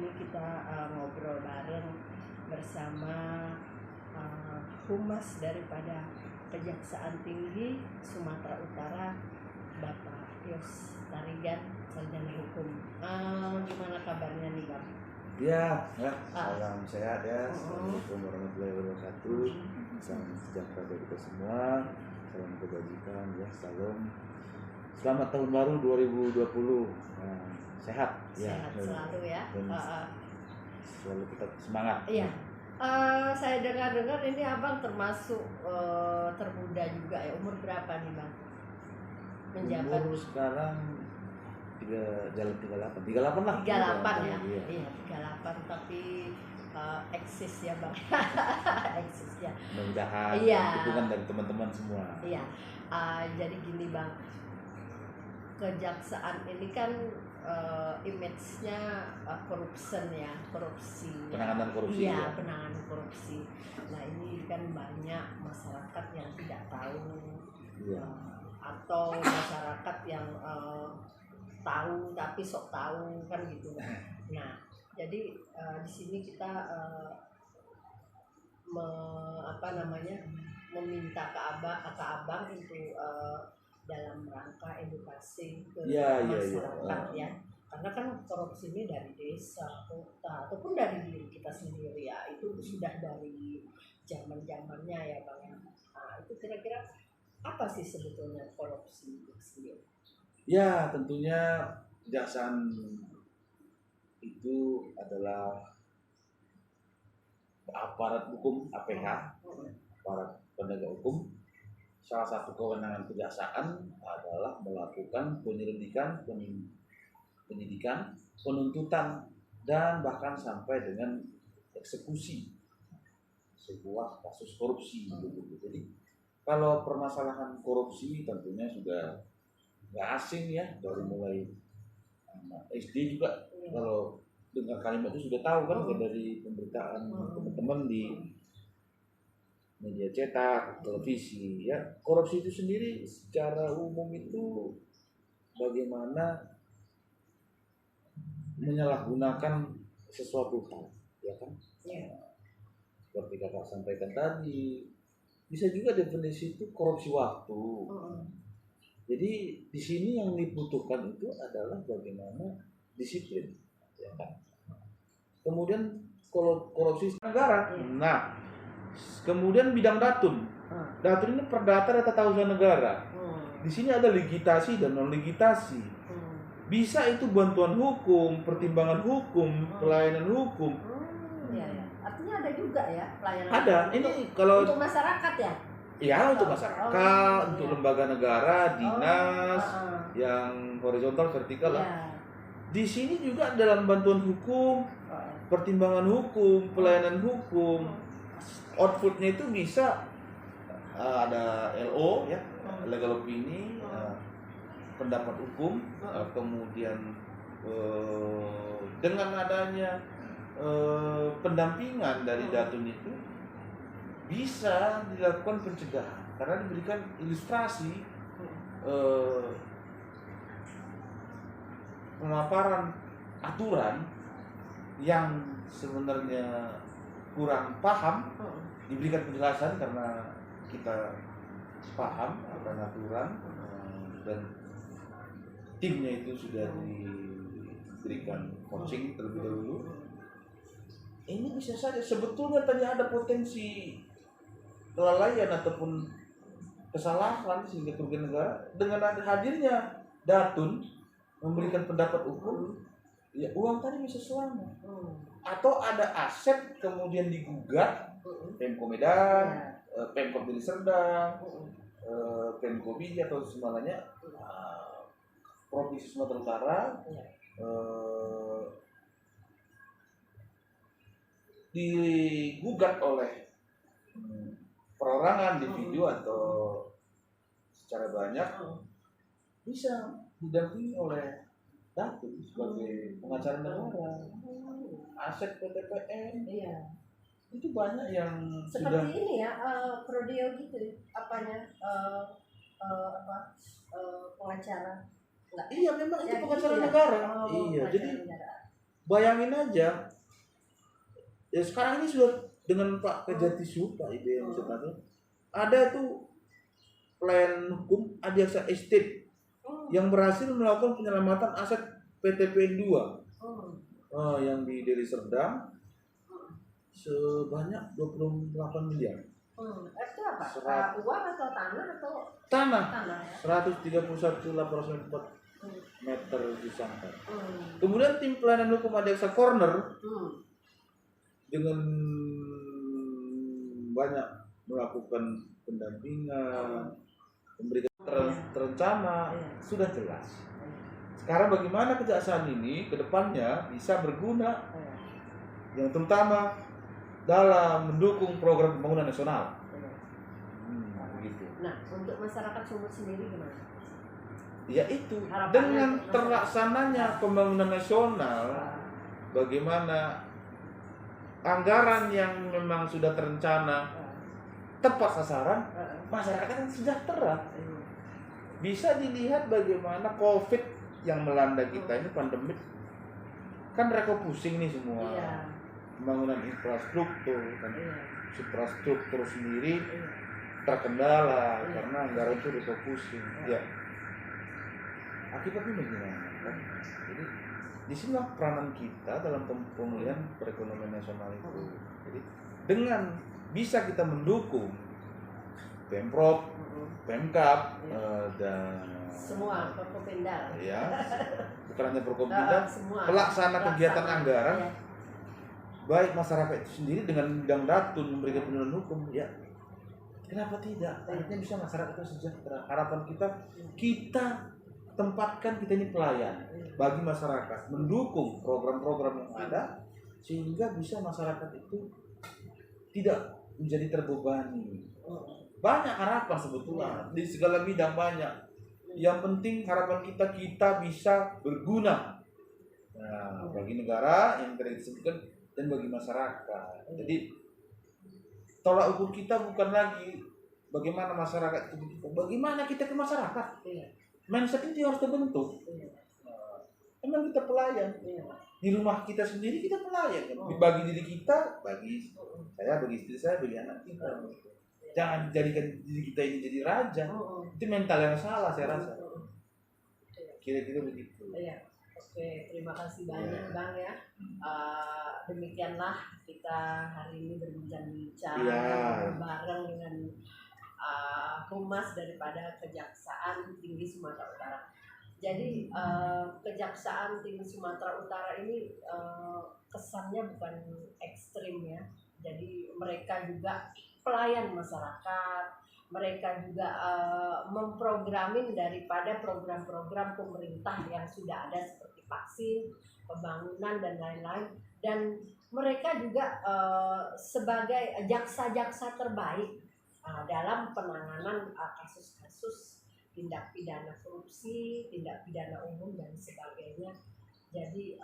ini kita ngobrol bareng bersama Humas daripada Kejaksaan Tinggi Sumatera Utara, Bapak Yos Tarigan, sarjana hukum. Gimana kabarnya nih, Bang? Ya, salam sehat ya. Assalamualaikum warahmatullahi wabarakatuh. Salam sejahtera bagi kita semua. Salam kebajikan ya, selamat tahun baru 2020. Sehat ya. Sehat selalu ya. Selalu tetap semangat. Iya. Saya dengar ini Abang termasuk termuda juga ya. Umur berapa nih, Bang? Menjabat umur sekarang jalan 38 lah. 38 ya. Iya. Iya, 38 tapi eksis ya, Bang. Eksis ya. Mudah-mudahan Iya. dukungan dari teman-teman semua. Iya. Jadi gini, Bang. Kejaksaan ini kan image-nya korupsi. Penanganan korupsi. Iya, ya. penanganan korupsi. Nah, ini kan banyak masyarakat yang tidak tahu. Iya. Atau masyarakat yang tahu tapi sok tahu kan gitu. Nah, jadi di sini kita meminta ke abang untuk dalam rangka edukasi ke masyarakat ya. Karena kan korupsi ini dari desa, kota, ataupun dari diri kita sendiri ya. Itu sudah dari zaman-zamannya ya, Bang. Nah, itu kira-kira apa sih sebetulnya korupsi itu sendiri? Ya, tentunya kejaksaan itu adalah aparat hukum, APH, aparat penegak hukum. Salah satu kewenangan kejaksaan adalah melakukan penyelidikan, penyidikan, penuntutan, dan bahkan sampai dengan eksekusi sebuah kasus korupsi. Jadi kalau permasalahan korupsi tentunya sudah nggak asing ya, dari mulai SD juga. Kalau dengar kalimat itu sudah tahu kan, dari pemberitaan teman-teman di media cetak, televisi ya. Korupsi itu sendiri secara umum itu bagaimana menyalahgunakan sesuatu hal, ya kan? Seperti kakak sampaikan tadi, bisa juga definisi itu korupsi waktu. Jadi di sini yang dibutuhkan itu adalah bagaimana disiplin, ya kan? Kemudian kalau korupsi negara, nah kemudian bidang datun. Datun ini perdata dan tata usaha negara. Di sini ada legitasi dan non legitasi. Bisa itu bantuan hukum, pertimbangan hukum, pelayanan hukum. Ya. Artinya ada juga ya pelayanan. Ada. Ini kalau untuk masyarakat ya. Ya, untuk masyarakat, untuk lembaga negara, dinas, yang horizontal, vertikal lah. Di sini juga dalam bantuan hukum, pertimbangan hukum, pelayanan hukum, outputnya itu bisa ada LO ya, legal opinion, pendapat hukum, kemudian dengan adanya pendampingan dari datun itu bisa dilakukan pencegahan karena diberikan ilustrasi pemaparan aturan yang sebenarnya kurang paham, diberikan penjelasan karena kita paham akan aturan dan timnya itu sudah diberikan coaching terlebih dahulu. Ini bisa saja sebetulnya tadi ada potensi kelalaian ataupun kesalahan sehingga kerugian negara. Dengan hadirnya datun memberikan pendapat hukum, ya uang tadi bisa selamat. Atau ada aset kemudian digugat, Pemko Medan, Pemkot Deli Serdang, Pemko Biji atau semuanya, Provinsi Sumatera Utara, digugat oleh perorangan, individu atau secara banyak, bisa didampingi oleh datun sebagai pengacara negara, aset PTPN. Itu banyak yang seperti sudah ini ya, Prodeo gitu apanya, pengacara. Iya, memang itu pengacara negara. Jadi bayangin aja, ya sekarang ini sudah dengan Pak Kejati Supa itu yang sebenarnya ada tuh plan hukum Adiaksa Estate yang berhasil melakukan penyelamatan aset PT PN2 yang di Deli Serdang sebanyak 28 miliar. Itu apa? Uang atau tanah atau? Tanah. Ya? 131,804 meter disangka. Kemudian tim pelayanan hukum Adiaksa Corner dengan banyak melakukan pendampingan, memberikan terencana, sudah jelas. Sekarang bagaimana kejaksaan ini ke depannya bisa berguna, yang terutama dalam mendukung program pembangunan nasional. Begitu. Nah, untuk masyarakat Sumut sendiri gimana? Ya itu, dengan terlaksananya pembangunan nasional, bagaimana anggaran yang memang sudah terencana tepat sasaran, masyarakat yang sejahtera. Bisa dilihat bagaimana COVID yang melanda kita ini, pandemi, kan mereka pusing nih semua. Pembangunan infrastruktur kan, infrastruktur sendiri terkendala karena anggaran itu refocusing. Ya, akibatnya bagaimana? Kan? Jadi disinilah peranan kita dalam pemulihan perekonomian nasional itu. Jadi dengan bisa kita mendukung Pemprov, Pemkab, dan semua Forkopimda. Ya, bukan hanya Forkopimda, pelaksana kegiatan anggaran. Baik masyarakat itu sendiri dengan bidang datun memberikan penegakan hukum, ya kenapa tidak? Akhirnya bisa masyarakat itu sejahtera. Harapan kita tempatkan kita ini pelayan bagi masyarakat, mendukung program-program yang ada sehingga bisa masyarakat itu tidak menjadi terbebani. Banyak harapan sebetulnya di segala bidang banyak. Yang penting harapan kita bisa berguna. Nah, bagi negara yang tadi disebutkan dan bagi masyarakat. Jadi tolak ukur kita bukan lagi bagaimana masyarakat itu, bagaimana kita ke masyarakat. Mindset itu harus terbentuk. Emang kita pelayan. Di rumah kita sendiri kita pelayan. Bagi diri kita, bagi saya, bagi istri saya, bagi anak kita. Jangan jadikan diri kita ini jadi raja. Itu mental yang salah saya rasa. Kira-kira begitu. Oke, terima kasih banyak Bang ya. Demikianlah kita hari ini berbincang-bincang bareng dengan humas daripada Kejaksaan Tinggi Sumatera Utara. Jadi Kejaksaan Tinggi Sumatera Utara ini kesannya bukan ekstrim ya. Jadi mereka juga pelayan masyarakat, mereka juga memprogramin daripada program-program pemerintah yang sudah ada seperti vaksin, pembangunan dan lain-lain. Dan mereka juga sebagai jaksa-jaksa terbaik dalam penanganan kasus-kasus tindak pidana korupsi, tindak pidana umum dan sebagainya. Jadi